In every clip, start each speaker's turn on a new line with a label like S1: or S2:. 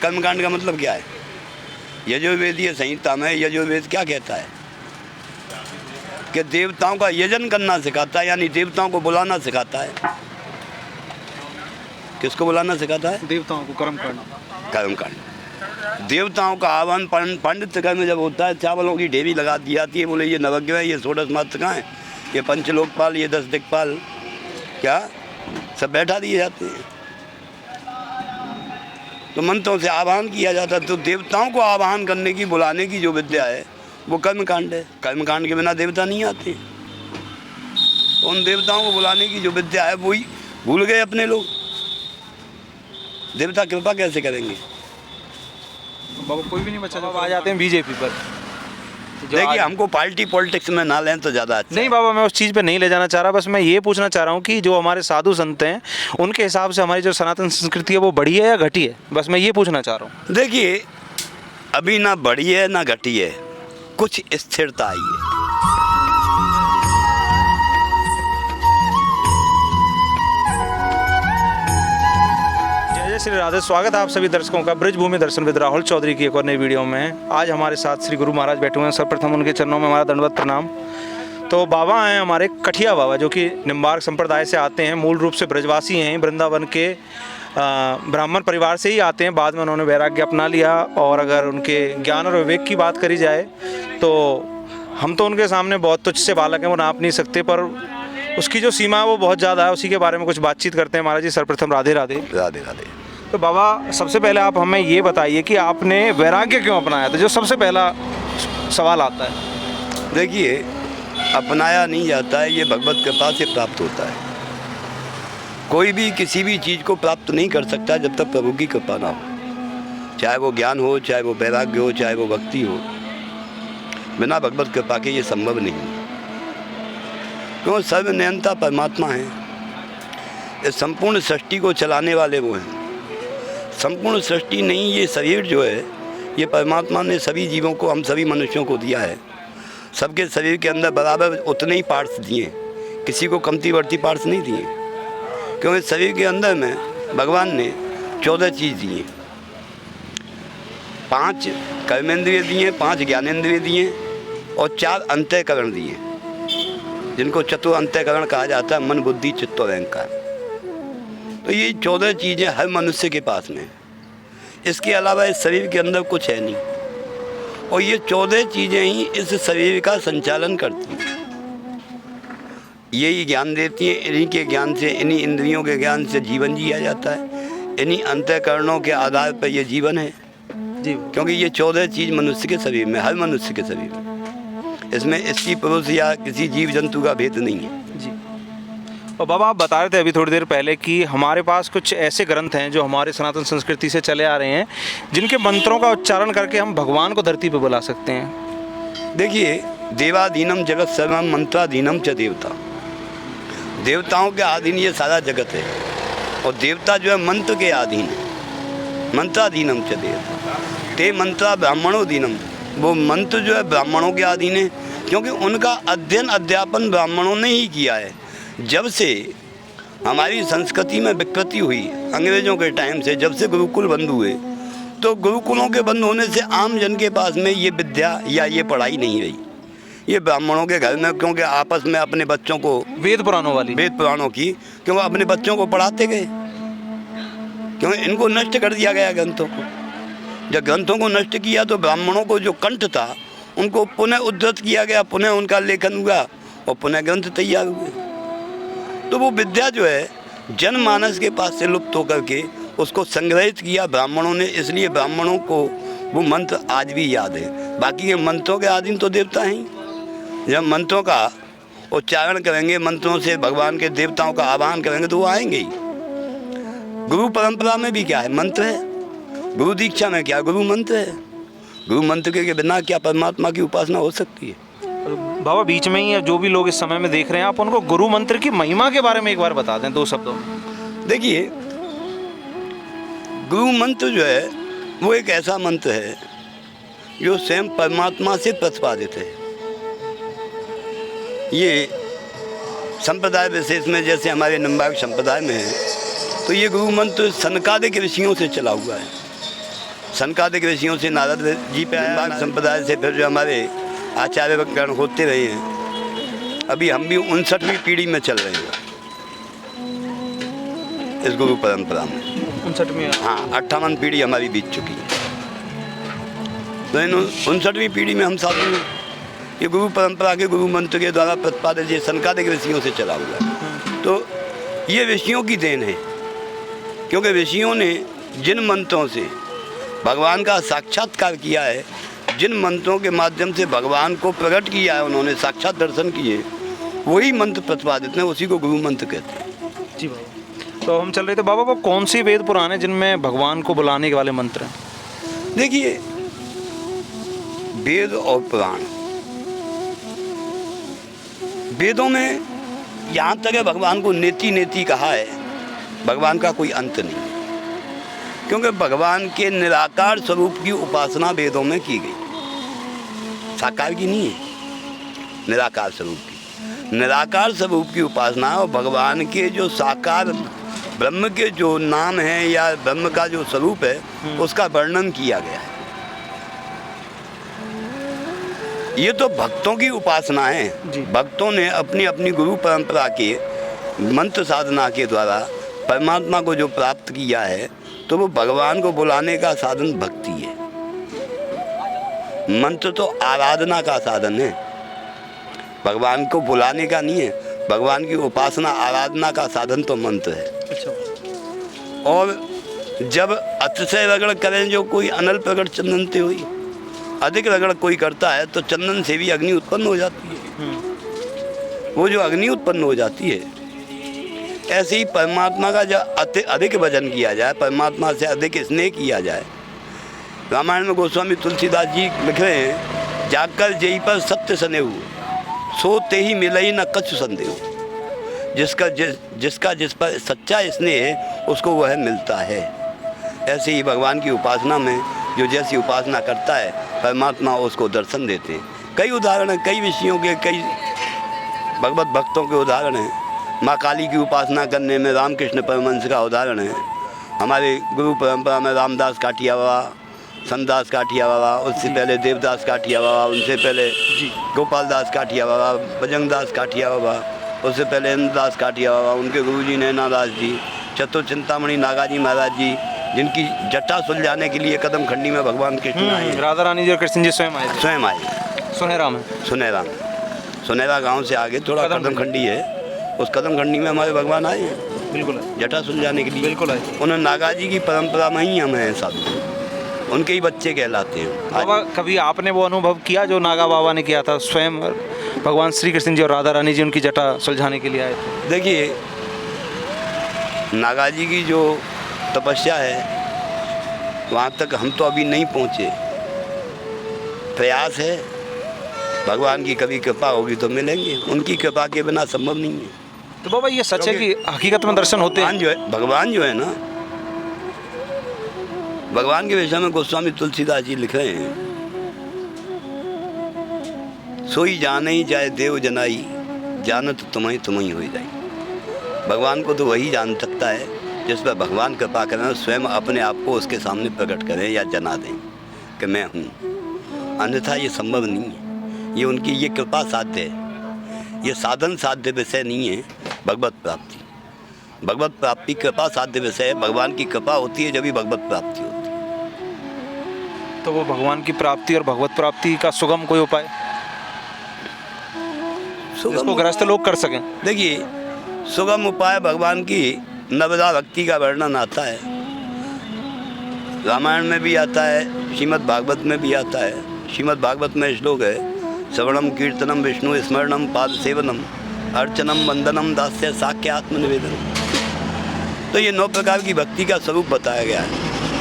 S1: कर्मकांड का मतलब क्या है? यजुर्वेदीय संहिता में यजुर्वेद क्या कहता है कि देवताओं का यजन करना सिखाता है, यानी देवताओं को बुलाना सिखाता है। किसको बुलाना सिखाता है?
S2: देवताओं को। कर्मकांड।
S1: कर्मकांड। देवताओं का आह्वान पंडित कर्म जब होता है, चावलों की ढेरी लगा दी जाती है, बोले ये नवग्रह, ये षोडश मातृकाएं, ये पंचलोकपाल, ये 10 दिक्पाल, क्या सब बैठा दिए जाते हैं। तो मंत्रों से आह्वान किया जाता है। तो देवताओं को आह्वान करने की, बुलाने की जो विद्या है वो कर्मकांड है। कर्मकांड के बिना देवता नहीं आते। तो उन देवताओं को बुलाने की जो विद्या है वही भूल गए अपने लोग। देवता कृपा कैसे करेंगे?
S2: बाबा कोई भी नहीं बचा, आ जाते हैं बीजेपी पर।
S1: देखिए, हमको पार्टी पॉलिटिक्स में ना लें तो ज़्यादा अच्छा।
S2: नहीं बाबा, मैं उस चीज़ पे नहीं ले जाना चाह रहा, बस मैं ये पूछना चाह रहा हूँ कि जो हमारे साधु संत हैं उनके हिसाब से हमारी जो सनातन संस्कृति है वो बढ़ी है या घटी है? बस मैं ये पूछना चाह रहा हूँ।
S1: देखिए, अभी ना बढ़ी है ना घटी है, कुछ स्थिरता आई है।
S2: श्री राधे, स्वागत है आप सभी दर्शकों का ब्रजभूमि दर्शन विद राहुल चौधरी की एक और नई वीडियो में। आज हमारे साथ श्री गुरु महाराज बैठे हुए हैं। सर्वप्रथम उनके चरणों में हमारा दंडवत प्रणाम। तो बाबा हैं हमारे कठिया बाबा, जो कि निम्बार्क संप्रदाय से आते हैं। मूल रूप से ब्रजवासी हैं, वृंदावन के ब्राह्मण परिवार से ही आते हैं। बाद में उन्होंने वैराग्य अपना लिया। और अगर उनके ज्ञान और विवेक की बात करी जाए तो हम तो उनके सामने बहुत तुच्छ से बालक हैं, वो नाप नहीं सकते, पर उसकी जो सीमा है वो बहुत ज़्यादा है। उसी के बारे में कुछ बातचीत करते हैं। महाराज जी सर्वप्रथम राधे राधे।
S1: राधे राधे।
S2: तो बाबा, सबसे पहले आप हमें ये बताइए कि आपने वैराग्य क्यों अपनाया था, जो सबसे पहला सवाल आता है।
S1: देखिए, अपनाया नहीं जाता है, ये भगवत कृपा से प्राप्त होता है। कोई भी किसी भी चीज़ को प्राप्त नहीं कर सकता जब तक प्रभु की कृपा ना हो। चाहे वो ज्ञान हो, चाहे वो वैराग्य हो, चाहे वो भक्ति हो, बिना भगवत कृपा के ये संभव नहीं। क्यों? सर्वनियंता परमात्मा है। इस संपूर्ण सृष्टि को चलाने वाले वो हैं। संपूर्ण सृष्टि नहीं, ये शरीर जो है ये परमात्मा ने सभी जीवों को, हम सभी मनुष्यों को दिया है। सबके शरीर के अंदर बराबर उतने ही पार्ट्स दिए, किसी को कमती बढ़ती पार्ट्स नहीं दिए। क्योंकि शरीर के अंदर में भगवान ने 14 चीज़ दिए। 5 कर्मेंद्रिय दिए, 5 ज्ञानेंद्रिय दिए और 4 अंतःकरण दिए, जिनको चतुर अंतःकरण कहा जाता है, मन बुद्धि चित्त और अहंकार। तो ये 14 चीज़ें हर मनुष्य के पास में। इसके अलावा इस शरीर के अंदर कुछ है नहीं, और ये 14 चीज़ें ही इस शरीर का संचालन करती हैं। यही ज्ञान देती हैं। इन्हीं के ज्ञान से, इन्हीं इंद्रियों के ज्ञान से जीवन जिया जाता है। इन्हीं अंतःकरणों के आधार पर ये जीवन है जी। क्योंकि ये 14 चीज़ मनुष्य के शरीर में, हर मनुष्य के शरीर में। इसमें स्त्री पुरुष या किसी जीव जंतु का भेद नहीं है जी।
S2: और बाबा, आप बता रहे थे अभी थोड़ी देर पहले कि हमारे पास कुछ ऐसे ग्रंथ हैं जो हमारे सनातन संस्कृति से चले आ रहे हैं, जिनके मंत्रों का उच्चारण करके हम भगवान को धरती पर बुला सकते हैं।
S1: देखिए, देवाधीनम जगत सर्वम मंत्राधीनम च देवता। देवताओं के अधीन ये सारा जगत है, और देवता जो है मंत्र के अधीन है। मंत्राधीनम च देवता ते मंत्रा ब्राह्मणोधीनम। वो मंत्र जो है ब्राह्मणों के अधीन है, क्योंकि उनका अध्ययन अध्यापन ब्राह्मणों ने ही किया है। जब से हमारी संस्कृति में विकृति हुई अंग्रेज़ों के टाइम से, जब से गुरुकुल बंद हुए, तो गुरुकुलों के बंद होने से आम जन के पास में ये विद्या या ये पढ़ाई नहीं रही। ये ब्राह्मणों के घर में, क्योंकि आपस में अपने बच्चों को वेद पुराणों की, क्योंकि अपने बच्चों को पढ़ाते गए, क्योंकि इनको नष्ट कर दिया गया ग्रंथों को। जब ग्रंथों को नष्ट किया तो ब्राह्मणों को जो कंठ था उनको पुनः उद्धृत किया गया, पुनः उनका लेखन हुआ और पुनः ग्रंथ तैयार हुए। तो वो विद्या जो है जनमानस के पास से लुप्त होकर के उसको संग्रहित किया ब्राह्मणों ने। इसलिए ब्राह्मणों को वो मंत्र आज भी याद है। बाकी के मंत्रों के अधीन तो देवता हैं। जब मंत्रों का उच्चारण करेंगे, मंत्रों से भगवान के देवताओं का आह्वान करेंगे तो वो आएंगे ही। गुरु परंपरा में भी क्या है? मंत्र है। गुरु दीक्षा में क्या? गुरु मंत्र है। गुरु मंत्र के बिना क्या परमात्मा की उपासना हो सकती है?
S2: बाबा, बीच में ही जो भी लोग इस समय में देख रहे हैं, आप उनको गुरु मंत्र की महिमा के बारे में एक बार बता दें 2 शब्दों में।
S1: देखिए, गुरु मंत्र जो है वो एक ऐसा मंत्र है जो स्वयं परमात्मा से प्रतिपादित है। ये संप्रदाय विशेष में, जैसे हमारे निम्बार्क संप्रदाय में है, तो ये गुरु मंत्र सनकादिक ऋषियों से चला हुआ है। सनकादिक ऋषियों से नारद जी पे आया, संप्रदाय से फिर जो हमारे आचार्यगण होते रहे हैं। अभी हम भी 59वीं पीढ़ी में चल रहे हैं इस गुरु परंपरा में।
S2: 59
S1: हाँ, 58 पीढ़ी हमारी बीत चुकी है। तो इन 59वीं पीढ़ी में हम साधु ये गुरु परंपरा के गुरु मंत्र के द्वारा प्रतिपादित ये सनकादिक ऋषियों से चला हुआ है। तो ये ऋषियों की देन है, क्योंकि ऋषियों ने जिन मंत्रों से भगवान का साक्षात्कार किया है, जिन मंत्रों के माध्यम से भगवान को प्रकट किया है, उन्होंने साक्षात दर्शन किए, वही मंत्र प्रतिपादित हैं, उसी को गुरु मंत्र कहते हैं।
S2: जी बाबा। तो हम चल रहे थे बाबा, वो कौन सी वेद पुराण है जिनमें भगवान को बुलाने के वाले मंत्र हैं?
S1: देखिए, वेद और पुराण, वेदों में यहाँ तक है भगवान को नेति नेति कहा है, भगवान का कोई अंत नहीं, क्योंकि भगवान के निराकार स्वरूप की उपासना वेदों में की गई, साकार की नहीं है, निराकार स्वरूप की। निराकार स्वरूप की उपासना और भगवान के जो साकार ब्रह्म के जो नाम है या ब्रह्म का जो स्वरूप है, उसका वर्णन किया गया है। ये तो भक्तों की उपासना है। भक्तों ने अपनी अपनी गुरु परंपरा के मंत्र साधना के द्वारा परमात्मा को जो प्राप्त किया है, तो वो भगवान को बुलाने का साधन भक्ति है। मंत्र तो आराधना का साधन है, भगवान को बुलाने का नहीं है। भगवान की उपासना आराधना का साधन तो मंत्र है। अच्छा। और जब अतिशय रगड़ करें जो कोई अनल प्रकट चंदन ते हुई, अधिक रगड़ कोई करता है तो चंदन से भी अग्नि उत्पन्न हो जाती है। वो जो अग्नि उत्पन्न हो जाती है, ऐसे ही परमात्मा का जब अधिक भजन किया जाए, परमात्मा से अधिक स्नेह किया जाए। रामायण में गोस्वामी तुलसीदास जी लिख रहे हैं, जाकर जेई पर सत्य सनेहु, सोते ही मिलई न कछु संदेह। जिसका जिस पर सच्चा स्नेह है, उसको वह मिलता है। ऐसे ही भगवान की उपासना में जो जैसी उपासना करता है, परमात्मा उसको दर्शन देते हैं। कई उदाहरण हैं, कई विषयों के, कई भगवत भक्तों के उदाहरण हैं। माँ काली की उपासना करने में रामकृष्ण परमहंस का उदाहरण है। हमारे गुरु परंपरा में रामदास काठिया बाबा, संतदास काठिया बाबा, उससे पहले देवदास काठिया बाबा, उनसे पहले गोपाल दास काठिया बाबा, बजरंगदास काठिया बाबा, उससे पहले इंद्रदास काठिया बाबा, उनके गुरुजी नैनादास जी, चतुर चिंतामणि नागाजी महाराज जी, जिनकी जटा सुलझाने के लिए कदम खंडी में भगवान कृष्ण आए।
S2: राधा रानी जी और कृष्ण जी स्वयं आए।
S1: स्वयं आए।
S2: सुनेरा में,
S1: सुनेरा गांव से आगे थोड़ा कदम खंडी है, उस कदम खंडी में हमारे भगवान आए हैं।
S2: बिल्कुल
S1: जटा सुलझाने के लिए।
S2: बिल्कुल आए।
S1: उन्होंने नागाजी की परंपरा में ही हम हैं साधु, उनके ही बच्चे कहलाते हैं।
S2: बाबा, कभी आपने वो अनुभव किया जो नागा बाबा ने किया था, स्वयं भगवान श्री कृष्ण जी और राधा रानी जी उनकी जटा सुलझाने के लिए आए थे?
S1: देखिए, नागाजी की जो तपस्या है, वहाँ तक हम तो अभी नहीं पहुँचे। प्रयास है, भगवान की कभी कृपा होगी तो मिलेंगे, उनकी कृपा के बिना संभव नहीं है।
S2: तो बाबा, ये सच है कि हकीकत में दर्शन होते हैं?
S1: भगवान जो है ना, भगवान के विषय में गोस्वामी तुलसीदास जी लिख रहे हैं, सोई जाने ही जाए देव जनाई, जानत तुम्हें हो जाए। भगवान को तो वही जान सकता है जिस पर भगवान कृपा करें, स्वयं अपने आप को उसके सामने प्रकट करें या जना दें कि मैं हूँ, अन्यथा ये संभव नहीं है। ये उनकी ये कृपा साध्य है, ये साधन साध्य विषय नहीं है। भगवत प्राप्ति, भगवत प्राप्ति कृपा साध्य विषय है। भगवान की कृपा होती है जब भी भगवत प्राप्ति होती है।
S2: तो वो भगवान की प्राप्ति और भगवत प्राप्ति का सुगम कोई उपाय जिसको गृहस्थ लोग कर सकें?
S1: देखिए, सुगम उपाय भगवान की नवदा भक्ति का वर्णन आता है, रामायण में भी आता है, श्रीमद् भागवत में भी आता है। श्रीमद् भागवत में श्लोक है, श्रवणम कीर्तनम विष्णु स्मरणम पाद सेवनम अर्चनम वंदनम दास्य साक्य आत्मनिवेदन। तो ये 9 प्रकार की भक्ति का स्वरूप बताया गया है।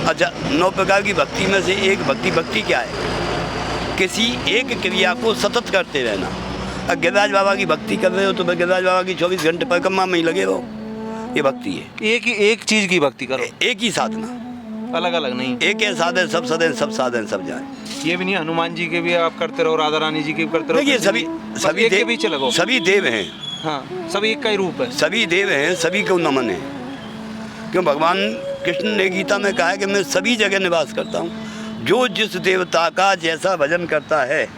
S1: अच्छा, 9 प्रकार की भक्ति में से एक भक्ति क्या है? किसी एक क्रिया को सतत करते रहना। अब गिरिराज बाबा की भक्ति कर रहे हो तो गिरिराज बाबा की 24 घंटे परिक्रमा में ही लगे रहो, ये भक्ति है।
S2: एक चीज़ की भक्ति करो,
S1: एक ही साधना,
S2: अलग अलग नहीं।
S1: एक है साधन सब सदन, सब साधन सब जाए।
S2: ये भी नहीं हनुमान जी के भी आप करते रहो, राधा रानी जी के भी करते रहो।
S1: देखिए, सभी देव
S2: पीछे लगो,
S1: सभी देव हैं।
S2: हाँ, सभी एक का ही रूप है,
S1: सभी देव हैं, सभी को नमन है। क्यों? भगवान कृष्ण ने गीता में कहा है कि मैं सभी जगह निवास करता हूँ। जो जिस देवता का जैसा भजन करता है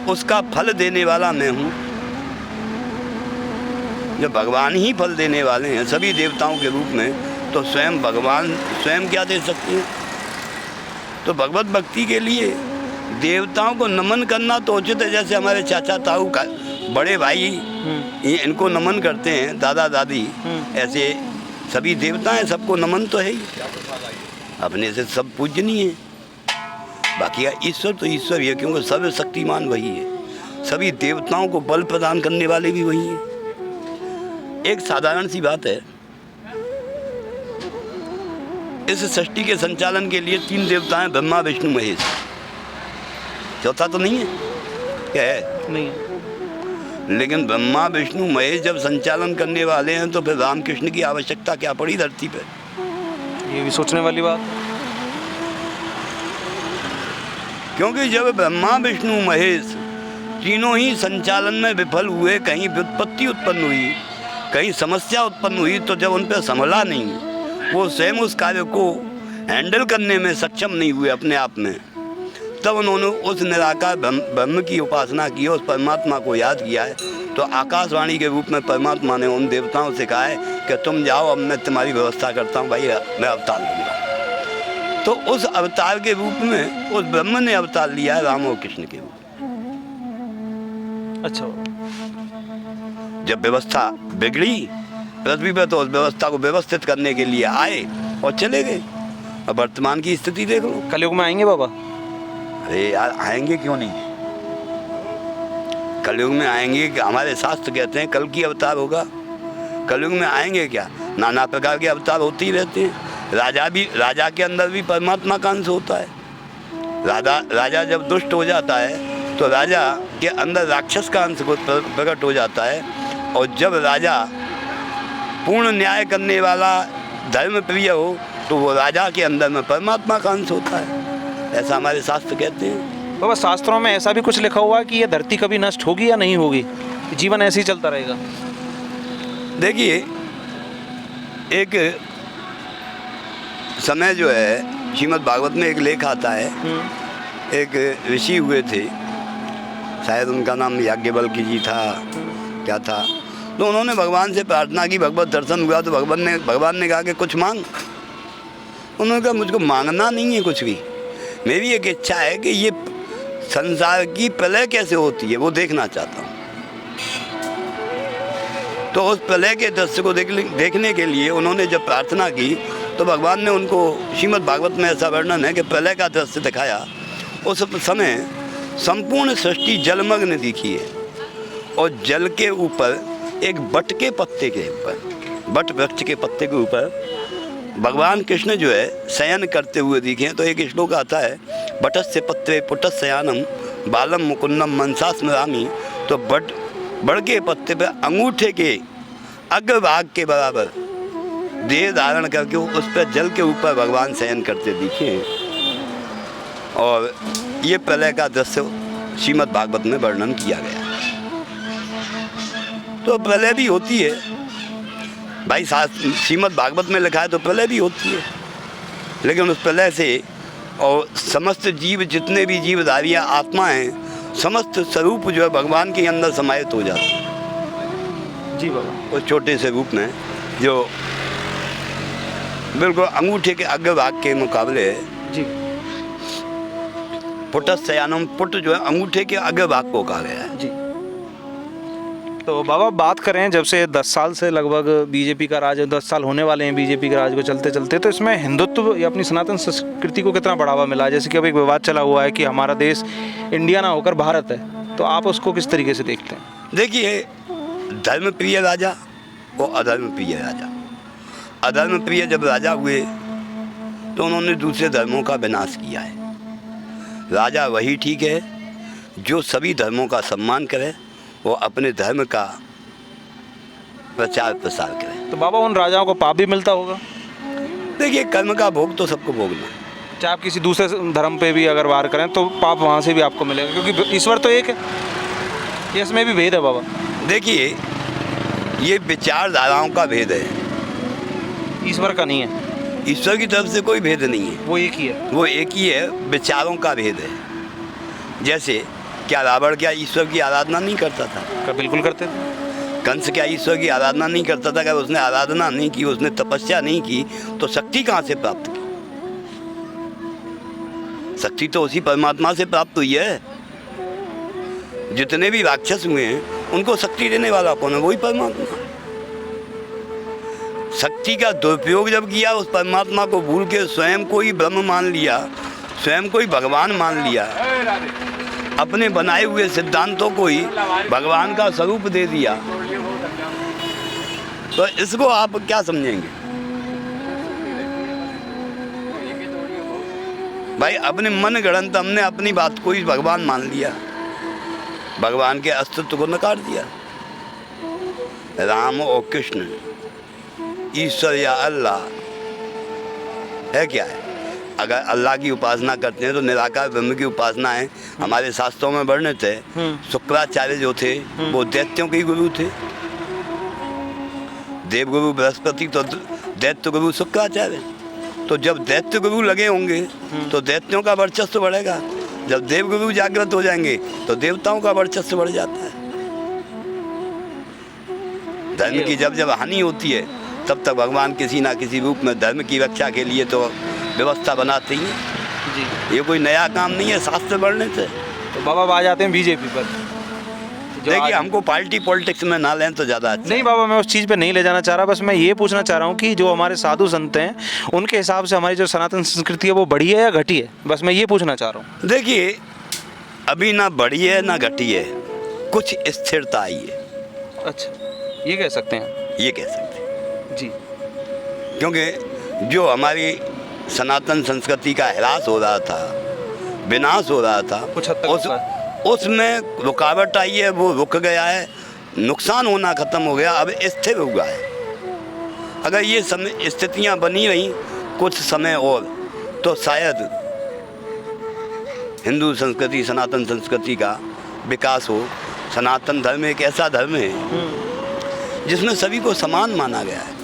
S1: उसका फल देने वाला मैं हूँ। जब भगवान ही फल देने वाले हैं सभी देवताओं के रूप में, तो स्वयं भगवान स्वयं क्या दे सकते हैं। तो भगवत भक्ति के लिए देवताओं को नमन करना तो उचित है। जैसे हमारे चाचा ताऊ का बड़े भाई ये इनको नमन करते हैं, दादा दादी, ऐसे सभी देवता हैं, सबको नमन तो है ही, अपने से सब पूजनीय है। बाकी ईश्वर तो ईश्वर ही है, क्योंकि सर्वशक्तिमान वही है। सभी देवताओं को बल प्रदान करने वाले भी वही हैं। एक साधारण सी बात है, इस सृष्टि के संचालन के लिए 3 देवता हैं, ब्रह्मा विष्णु महेश। चौथा तो नहीं है, क्या है?
S2: नहीं है।
S1: लेकिन ब्रह्मा विष्णु महेश जब संचालन करने वाले हैं तो फिर रामकृष्ण की आवश्यकता क्या पड़ी धरती पर?
S2: ये भी सोचने वाली बात।
S1: क्योंकि जब ब्रह्मा विष्णु महेश तीनों ही संचालन में विफल हुए, कहीं विपत्ति उत्पन्न हुई, कहीं समस्या उत्पन्न हुई, तो जब उन पर संभला नहीं, वो स्वयं उस कार्य को हैंडल करने में सक्षम नहीं हुए अपने आप में, तब उन्होंने उस निराकार ब्रह्म की उपासना की, उस परमात्मा को याद किया है। तो आकाशवाणी के रूप में परमात्मा ने उन देवताओं से कहा है कि तुम जाओ, अब मैं तुम्हारी व्यवस्था करता हूँ भाई, मैं अवतार लूँगा। तो उस अवतार के रूप में उस ब्रह्म ने अवतार लिया है राम और कृष्ण के रूप।
S2: अच्छा,
S1: जब व्यवस्था बिगड़ी पृथ्वी पर तो उस व्यवस्था को व्यवस्थित करने के लिए आए और चले गए। अब वर्तमान की स्थिति देख लो।
S2: कलयुग में आएंगे बाबा?
S1: अरे यार आएंगे क्यों नहीं, कलयुग में आएंगे। हमारे शास्त्र कहते हैं कल की अवतार होगा। कलयुग में आएंगे क्या, नाना प्रकार के अवतार होते ही रहते हैं। राजा के अंदर भी परमात्मा का अंश होता है। राजा जब दुष्ट हो जाता है तो राजा के अंदर राक्षस का अंश प्रकट हो जाता है, और जब राजा पूर्ण न्याय करने वाला धर्म प्रिय हो तो वो राजा के अंदर में परमात्मा का अंश होता है। ऐसा हमारे शास्त्र कहते हैं।
S2: बाबा शास्त्रों में ऐसा भी कुछ लिखा हुआ है कि ये धरती कभी नष्ट होगी या नहीं होगी, जीवन ऐसे ही चलता रहेगा?
S1: देखिए, एक समय जो है श्रीमद् भागवत में एक लेख आता है, एक ऋषि हुए थे, शायद उनका नाम याज्ञवल्क्य जी था, क्या था, तो उन्होंने भगवान से प्रार्थना की, भगवत दर्शन हुआ तो भगवान ने कहा कि कुछ मांग। उन्होंने कहा मुझको मांगना नहीं है कुछ भी, मेरी एक इच्छा है कि ये संसार की प्रलय कैसे होती है वो देखना चाहता हूँ। तो उस प्रलय के दृश्य को देखने के लिए उन्होंने जब प्रार्थना की तो भगवान ने उनको, श्रीमद् भागवत में ऐसा वर्णन है कि प्रलय का दृश्य दिखाया। उस समय संपूर्ण सृष्टि जलमग्न दिखी है, और जल के ऊपर एक बट के पत्ते के ऊपर, बट वृक्ष के पत्ते के ऊपर भगवान कृष्ण जो है शयन करते हुए दिखे। तो एक श्लोक आता है, बटस्य पत्रे पुटस् शयानम बालम मुकुंदम मनसा स्मरामि। तो बड़ के पत्ते पे अंगूठे के अग्रभाग के बराबर देह धारण करके उस पर जल के ऊपर भगवान शयन करते दिखे। और ये प्रलय का दृश्य श्रीमद् भागवत में वर्णन किया गया। तो प्रलय भी होती है भाई, श्रीमद् भागवत में लिखा है तो प्रलय भी होती है, लेकिन उस प्रलय से और समस्त जीव, जितने भी जीवधारियाँ आत्मा हैं, समस्त स्वरूप जो है भगवान के अंदर समाहित हो जाते हैं।
S2: जी बाबा।
S1: उस छोटे से रूप में जो बिल्कुल अंगूठे के अग्रभाग के मुकाबले
S2: जी,
S1: पुटस् शयानम, पुट जो है अंगूठे के अग्रभाग को कहा गया है।
S2: जी। तो बाबा बात करें, जब से 10 साल से लगभग बीजेपी का राज, 10 साल होने वाले हैं बीजेपी के राज को चलते चलते, तो इसमें हिंदुत्व या अपनी सनातन संस्कृति को कितना बढ़ावा मिला? जैसे कि अभी एक विवाद चला हुआ है कि हमारा देश इंडिया ना होकर भारत है, तो आप उसको किस तरीके से देखते हैं?
S1: देखिए, धर्म प्रिय राजा और अधर्म प्रिय राजा। अधर्म प्रिय जब राजा हुए तो उन्होंने दूसरे धर्मों का विनाश किया है। राजा वही ठीक है जो सभी धर्मों का सम्मान करे, वो अपने धर्म का प्रचार प्रसार करे।
S2: तो बाबा उन राजाओं को पाप भी मिलता होगा?
S1: देखिए, कर्म का भोग तो सबको भोगना है।
S2: चाहे आप किसी दूसरे धर्म पे भी अगर वार करें तो पाप वहाँ से भी आपको मिलेगा, क्योंकि ईश्वर तो एक है, इसमें भी भेद है बाबा।
S1: देखिए, ये विचारधाराओं का भेद है,
S2: ईश्वर का नहीं है।
S1: ईश्वर की तरफ से कोई भेद नहीं है,
S2: वो एक ही है।
S1: वो एक ही है, विचारों का भेद है। जैसे क्या रावण क्या ईश्वर की आराधना नहीं करता था?
S2: क्या बिल्कुल करते थे।
S1: कंस क्या ईश्वर की आराधना नहीं करता था? अगर उसने आराधना नहीं की, उसने तपस्या नहीं की, तो शक्ति कहाँ से प्राप्त की? शक्ति तो उसी परमात्मा से प्राप्त हुई है। जितने भी राक्षस हुए हैं उनको शक्ति देने वाला कौन है? वही परमात्मा। शक्ति का दुरुपयोग जब किया, उस परमात्मा को भूल के स्वयं को ही ब्रह्म मान लिया, स्वयं को ही भगवान मान लिया, अपने बनाए हुए सिद्धांतों को ही भगवान का स्वरूप दे दिया, तो इसको आप क्या समझेंगे? भाई अपने मन गढ़ंत हमने अपनी बात को ही भगवान मान लिया, भगवान के अस्तित्व को नकार दिया। राम और कृष्ण, ईश्वर या अल्लाह है क्या है? अगर अल्लाह की उपासना करते हैं तो निराकार ब्रह्म की उपासना है। हमारे शास्त्रों में वर्णित है, शुक्राचार्य जो थे वो दैत्यों के गुरु थे। देवगुरु बृहस्पति तो दैत्य गुरु शुक्राचार्य। तो जब दैत्य गुरु लगे होंगे तो दैत्यों का वर्चस्व बढ़ेगा, जब देवगुरु जागृत हो जाएंगे तो देवताओं का वर्चस्व बढ़ जाता है। धर्म की जब जब हानि होती है तब तक भगवान किसी ना किसी रूप में धर्म की रक्षा के लिए तो व्यवस्था बनाते ही हैं।
S2: जी,
S1: ये कोई नया काम नहीं है शास्त्र बढ़ने से।
S2: तो बाबा आ जाते हैं बीजेपी पर।
S1: देखिए हमको पार्टी पॉलिटिक्स में ना लें तो ज़्यादा अच्छा।
S2: नहीं बाबा, मैं उस चीज़ पे नहीं ले जाना चाह रहा, बस मैं ये पूछना चाह रहा हूँ कि जो हमारे साधु संत हैं उनके हिसाब से हमारी जो सनातन संस्कृति है वो बढ़ी है या घटी है? बस मैं ये पूछना चाह रहा हूँ।
S1: देखिए अभी ना बढ़ी है ना घटी है, कुछ स्थिरता आई है।
S2: अच्छा, ये कह सकते हैं?
S1: ये कह सकते हैं
S2: जी।
S1: क्योंकि जो हमारी सनातन संस्कृति का ह्रास हो रहा था, विनाश हो रहा था,
S2: कुछ हद तक
S1: उसमें रुकावट आई है, वो रुक गया है, नुकसान होना खत्म हो गया, अब स्थिर हुआ है। अगर ये समय स्थितियाँ बनी रही कुछ समय और तो शायद हिंदू संस्कृति, सनातन संस्कृति का विकास हो। सनातन धर्म एक ऐसा धर्म है जिसमें सभी को समान माना गया है।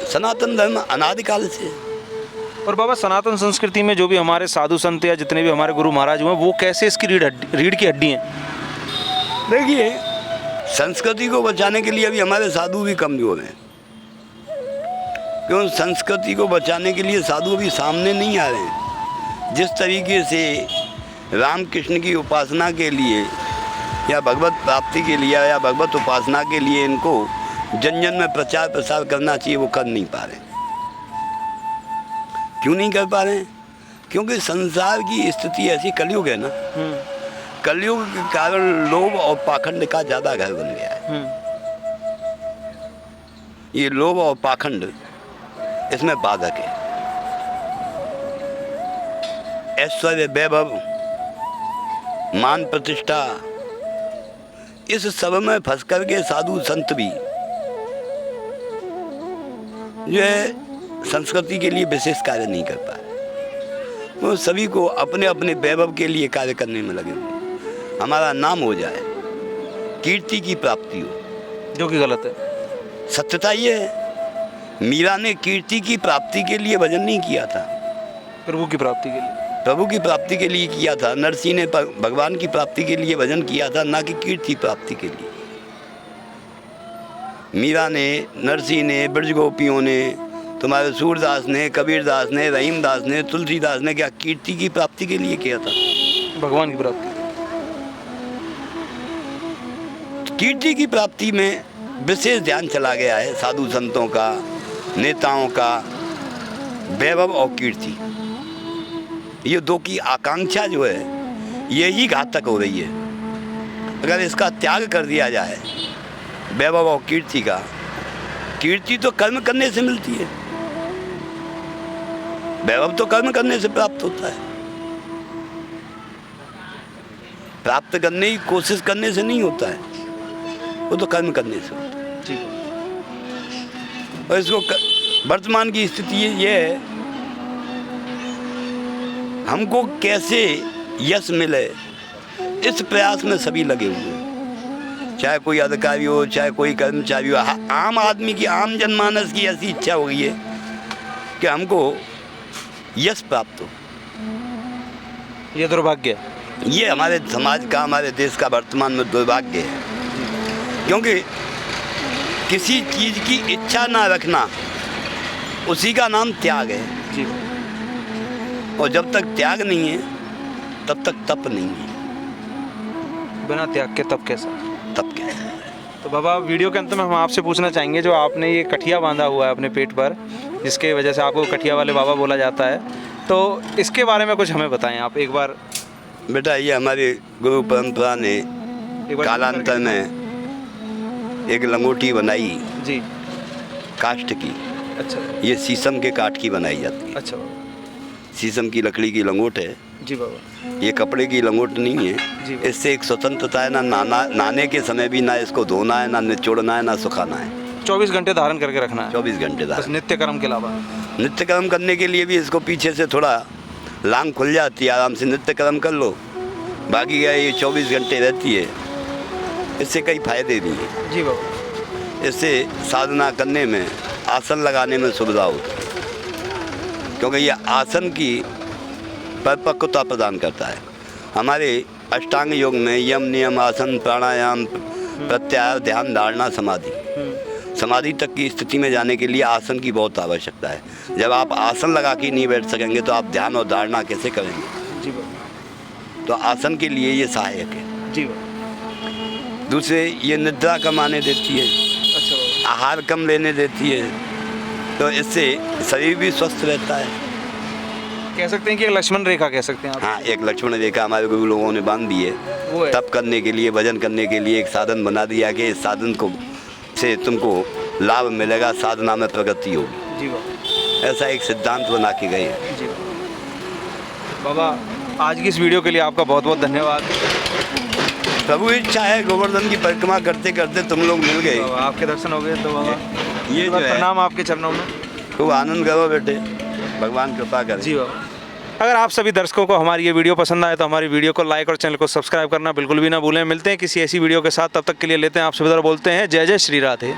S1: सनातन धर्म अनादिकाल से।
S2: और बाबा सनातन संस्कृति में जो भी हमारे साधु संत या जितने भी हमारे गुरु महाराज हुए वो कैसे इसकी रीढ़ की हड्डी हैं?
S1: देखिए संस्कृति को बचाने के लिए अभी हमारे साधु भी कमजोर हैं, क्यों? संस्कृति को बचाने के लिए साधु अभी सामने नहीं आ रहे हैं। जिस तरीके से राम कृष्ण की उपासना के लिए या भगवत प्राप्ति के लिए या भगवत उपासना के लिए इनको जन जन में प्रचार प्रसार करना चाहिए, वो कर नहीं पा रहे। क्यों नहीं कर पा रहे हैं? क्योंकि संसार की स्थिति ऐसी, कलयुग है ना, कलयुग के कारण लोभ और पाखंड का ज़्यादा घर बन गया है। ये लोभ और पाखंड इसमें बाधक है। ऐश्वर्य, वैभव, मान प्रतिष्ठा, इस सब में फंस करके साधु संत भी जो है संस्कृति के लिए विशेष कार्य नहीं कर पा रहे। वो सभी को अपने अपने वैभव के लिए कार्य करने में लगे हुए। हमारा नाम हो जाए, कीर्ति की प्राप्ति हो,
S2: जो कि गलत है।
S1: सत्यता ये है, मीरा ने कीर्ति की प्राप्ति के लिए भजन नहीं किया था,
S2: प्रभु की प्राप्ति के लिए,
S1: प्रभु की प्राप्ति के लिए किया था। नरसिंह ने भगवान की प्राप्ति के लिए भजन किया था, ना कि कीर्ति प्राप्ति के लिए। मीरा ने, नरसिंह ने, ब्रज गोपियों ने, तुम्हारे सूरदास ने, कबीरदास ने, रहीमदास ने, तुलसीदास ने क्या कीर्ति की प्राप्ति के लिए किया था?
S2: भगवान की प्राप्ति।
S1: कीर्ति की प्राप्ति में विशेष ध्यान चला गया है साधु संतों का, नेताओं का। वैभव और कीर्ति, ये दो की आकांक्षा जो है यही घातक हो रही है। अगर इसका त्याग कर दिया जाए, वैभव और कीर्ति का, कीर्ति तो कर्म करने से मिलती है, वैभव तो कर्म करने से प्राप्त होता है। प्राप्त करने की कोशिश करने से नहीं होता है, वो तो कर्म करने से होता है।
S2: ठीक।
S1: और इसको वर्तमान की स्थिति ये है, हमको कैसे यश मिले इस प्रयास में सभी लगे हुए हैं। चाहे कोई अधिकारी हो, चाहे कोई कर्मचारी हो, आम आदमी की, आम जनमानस की ऐसी इच्छा हो गई है कि हमको यश प्राप्त हो।
S2: ये दुर्भाग्य है।
S1: ये हमारे समाज का, हमारे देश का वर्तमान में दुर्भाग्य है, क्योंकि किसी चीज़ की इच्छा ना रखना, उसी का नाम त्याग है।
S2: जी।
S1: और जब तक त्याग नहीं है तब तक तप नहीं है।
S2: बिना त्याग के तप कैसा?
S1: तप क्या है?
S2: तो बाबा, वीडियो के अंत में हम आपसे पूछना चाहेंगे, जो आपने ये कठिया बांधा हुआ है अपने पेट पर, जिसके वजह से आपको कठिया वाले बाबा बोला जाता है, तो इसके बारे में कुछ हमें बताएं आप एक बार।
S1: बेटा, ये हमारे गुरु परंपरा ने
S2: एक बार
S1: कालांतर में एक लंगोटी बनाई
S2: जी।
S1: काष्ठ की।
S2: अच्छा।
S1: ये शीशम के काठ की बनाई जाती है।
S2: अच्छा बाबा।
S1: शीशम की लकड़ी की लंगोट है।
S2: जी बाबा।
S1: ये कपड़े की लंगोट नहीं
S2: जी
S1: है।
S2: बाबा।
S1: इससे एक स्वतंत्रता है, ना नहाने के समय भी ना इसको धोना है, ना निचोड़ना है, ना सुखाना है।
S2: 24 घंटे धारण करके रखना है।
S1: 24 घंटे
S2: बस नित्य कर्म के अलावा।
S1: नित्य कर्म करने के लिए भी इसको पीछे से थोड़ा लांग खुल जाती है, आराम से नित्य कर्म कर लो। बाकी क्या है, ये 24 घंटे रहती है। इससे कई फायदे भी हैं।
S2: जी बाबा।
S1: इससे साधना करने में, आसन लगाने में सुविधा होती है, क्योंकि ये आसन की परिपक्वता प्रदान करता है। हमारे अष्टांग योग में यम, नियम, आसन, प्राणायाम, प्रत्याहार, ध्यान, धारणा, समाधि, समाधि तक की स्थिति में जाने के लिए आसन की बहुत आवश्यकता है। जब आप आसन लगा के नहीं बैठ सकेंगे तो आप ध्यान और धारणा कैसे करेंगे?
S2: जी बाबा।
S1: तो आसन के लिए ये सहायक है।
S2: जी बाबा।
S1: दूसरे, ये निद्रा कम आने देती है,
S2: अच्छा बाबा।
S1: आहार कम लेने देती है, तो इससे शरीर भी स्वस्थ रहता है।
S2: कह सकते हैं कि एक लक्ष्मण रेखा कह सकते हैं आप।
S1: हाँ, एक लक्ष्मण रेखा हमारे गुरु लोगों ने बांध दी है।
S2: वो है।
S1: तप करने के लिए, भजन करने के लिए एक साधन बना दिया कि इस साधन को से तुमको लाभ मिलेगा, साधना में प्रगति होगी।
S2: जी बाबा।
S1: ऐसा एक सिद्धांत बना के गए हैं।
S2: जी बाबा, आज की इस वीडियो के लिए आपका बहुत बहुत धन्यवाद।
S1: प्रभु इच्छा है, गोवर्धन की परिक्रमा करते करते तुम लोग मिल गए।
S2: बाबा, आपके दर्शन हो गए तो बाबा
S1: ये जो है,
S2: प्रणाम आपके चरणों में।
S1: खूब आनंद करो बेटे, भगवान कृपा करे।
S2: जी बाबा। अगर आप सभी दर्शकों को हमारी ये वीडियो पसंद आए तो हमारी वीडियो को लाइक और चैनल को सब्सक्राइब करना बिल्कुल भी ना भूलें। मिलते हैं किसी ऐसी वीडियो के साथ, तब तक के लिए लेते हैं आप सभी तरह बोलते हैं जय जय श्री राधे।